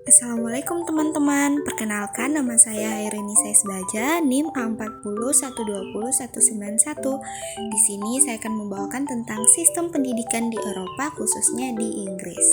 Assalamualaikum teman-teman, perkenalkan nama saya Hairini Saisbaja, NIM A40120191. Di sini saya akan membawakan tentang sistem pendidikan di Eropa, khususnya di Inggris.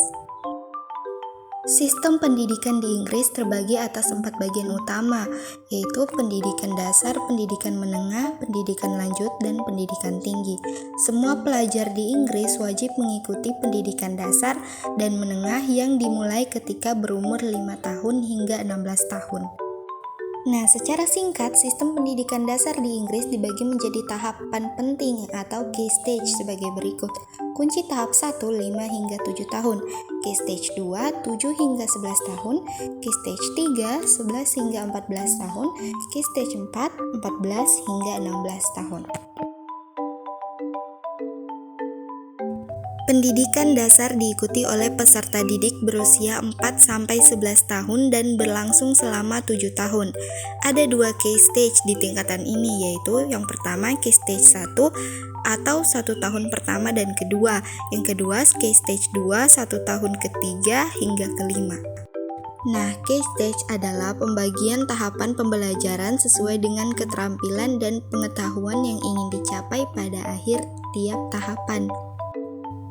Sistem pendidikan di Inggris terbagi atas 4 bagian utama, yaitu pendidikan dasar, pendidikan menengah, pendidikan lanjut, dan pendidikan tinggi. Semua pelajar di Inggris wajib mengikuti pendidikan dasar dan menengah yang dimulai ketika berumur 5 tahun hingga 16 tahun. Nah, secara singkat, sistem pendidikan dasar di Inggris dibagi menjadi tahapan penting atau key stage sebagai berikut. Kunci tahap 1, 5 hingga 7 tahun. Key stage 2, 7 hingga 11 tahun. Key stage 3, 11 hingga 14 tahun. Key stage 4, 14 hingga 16 tahun. Pendidikan dasar diikuti oleh peserta didik berusia 4-11 tahun dan berlangsung selama 7 tahun. Ada 2 key stage di tingkatan ini, yaitu yang pertama key stage 1 atau 1 tahun pertama dan kedua. Yang kedua key stage 2, 1 tahun ketiga hingga kelima. Nah, key stage adalah pembagian tahapan pembelajaran sesuai dengan keterampilan dan pengetahuan yang ingin dicapai pada akhir tiap tahapan.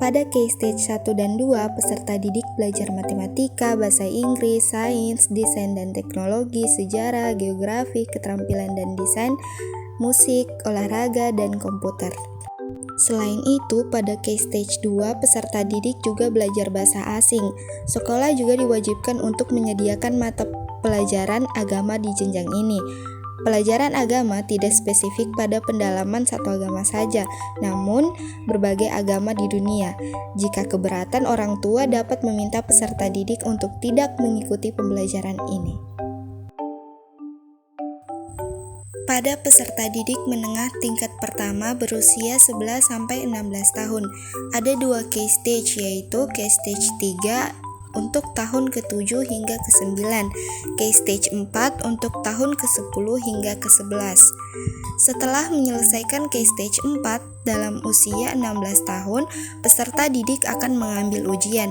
Pada key stage 1 dan 2, peserta didik belajar matematika, bahasa Inggris, sains, desain dan teknologi, sejarah, geografi, keterampilan dan desain, musik, olahraga, dan komputer. Selain itu, pada key stage 2, peserta didik juga belajar bahasa asing. Sekolah juga diwajibkan untuk menyediakan mata pelajaran agama di jenjang ini. Pelajaran agama tidak spesifik pada pendalaman satu agama saja, namun berbagai agama di dunia. Jika keberatan, orang tua dapat meminta peserta didik untuk tidak mengikuti pembelajaran ini. Pada peserta didik menengah tingkat pertama berusia 11-16 tahun, ada 2 key stage, yaitu key stage 3 untuk tahun ke-7 hingga ke-9, key stage 4 untuk tahun ke-10 hingga ke-11. Setelah menyelesaikan key stage 4 dalam usia 16 tahun, peserta didik akan mengambil ujian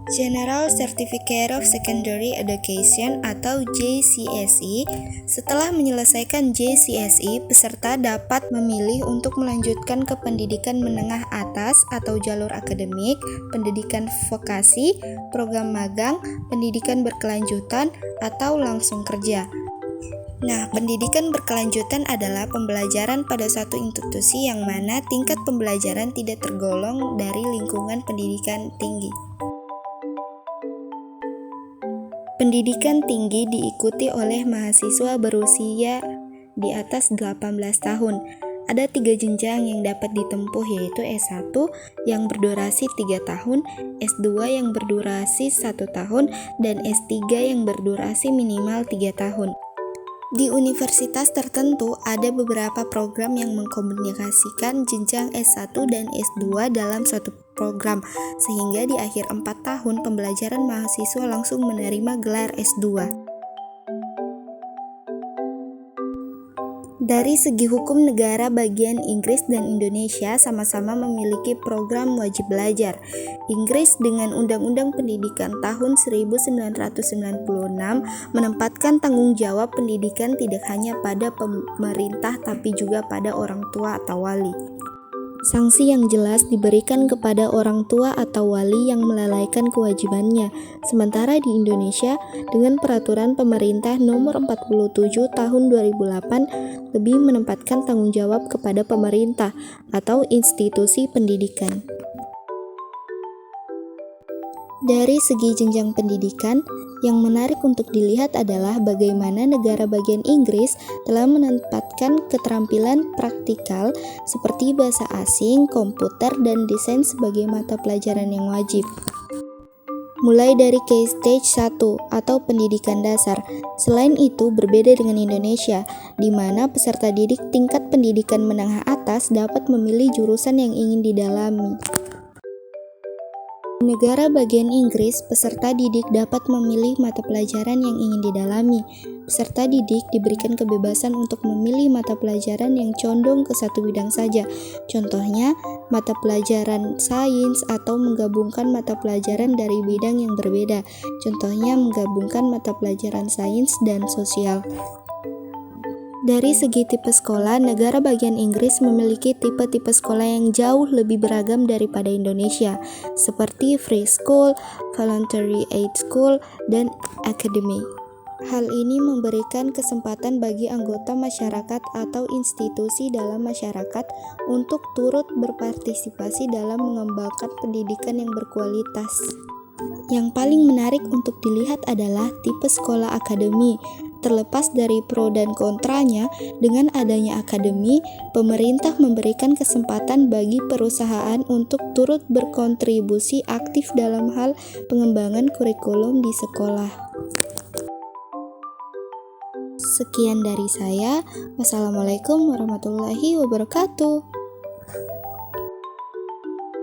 General Certificate of Secondary Education atau JCSE. Setelah menyelesaikan JCSE, peserta dapat memilih untuk melanjutkan ke pendidikan menengah atas atau jalur akademik, pendidikan vokasi, program magang, pendidikan berkelanjutan, atau langsung kerja. Nah, pendidikan berkelanjutan adalah pembelajaran pada suatu institusi yang mana tingkat pembelajaran tidak tergolong dari lingkungan pendidikan tinggi. Pendidikan tinggi diikuti oleh mahasiswa berusia di atas 18 tahun. Ada 3 jenjang yang dapat ditempuh, yaitu S1 yang berdurasi 3 tahun, S2 yang berdurasi 1 tahun, dan S3 yang berdurasi minimal 3 tahun. Di universitas tertentu ada beberapa program yang mengkomunikasikan jenjang S1 dan S2 dalam suatu program, sehingga di akhir 4 tahun pembelajaran mahasiswa langsung menerima gelar S2. Dari segi hukum negara bagian Inggris dan Indonesia sama-sama memiliki program wajib belajar. Inggris dengan Undang-Undang Pendidikan tahun 1996 menempatkan tanggung jawab pendidikan tidak hanya pada pemerintah tapi juga pada orang tua atau wali. Sanksi yang jelas diberikan kepada orang tua atau wali yang melalaikan kewajibannya. Sementara di Indonesia, dengan peraturan pemerintah nomor 47 tahun 2008 lebih menempatkan tanggung jawab kepada pemerintah atau institusi pendidikan. Dari segi jenjang pendidikan, yang menarik untuk dilihat adalah bagaimana negara bagian Inggris telah menempatkan keterampilan praktikal seperti bahasa asing, komputer, dan desain sebagai mata pelajaran yang wajib. Mulai dari key stage 1 atau pendidikan dasar. Selain itu, berbeda dengan Indonesia, di mana peserta didik tingkat pendidikan menengah atas dapat memilih jurusan yang ingin didalami. Di negara bagian Inggris, peserta didik dapat memilih mata pelajaran yang ingin didalami. Peserta didik diberikan kebebasan untuk memilih mata pelajaran yang condong ke satu bidang saja. Contohnya, mata pelajaran sains atau menggabungkan mata pelajaran dari bidang yang berbeda. Contohnya, menggabungkan mata pelajaran sains dan sosial. Dari segi tipe sekolah, negara bagian Inggris memiliki tipe-tipe sekolah yang jauh lebih beragam daripada Indonesia, seperti free school, voluntary aid school, dan academy. Hal ini memberikan kesempatan bagi anggota masyarakat atau institusi dalam masyarakat untuk turut berpartisipasi dalam mengembangkan pendidikan yang berkualitas. Yang paling menarik untuk dilihat adalah tipe sekolah akademi. Terlepas dari pro dan kontranya, dengan adanya akademi, pemerintah memberikan kesempatan bagi perusahaan untuk turut berkontribusi aktif dalam hal pengembangan kurikulum di sekolah. Sekian dari saya. Wassalamualaikum warahmatullahi wabarakatuh.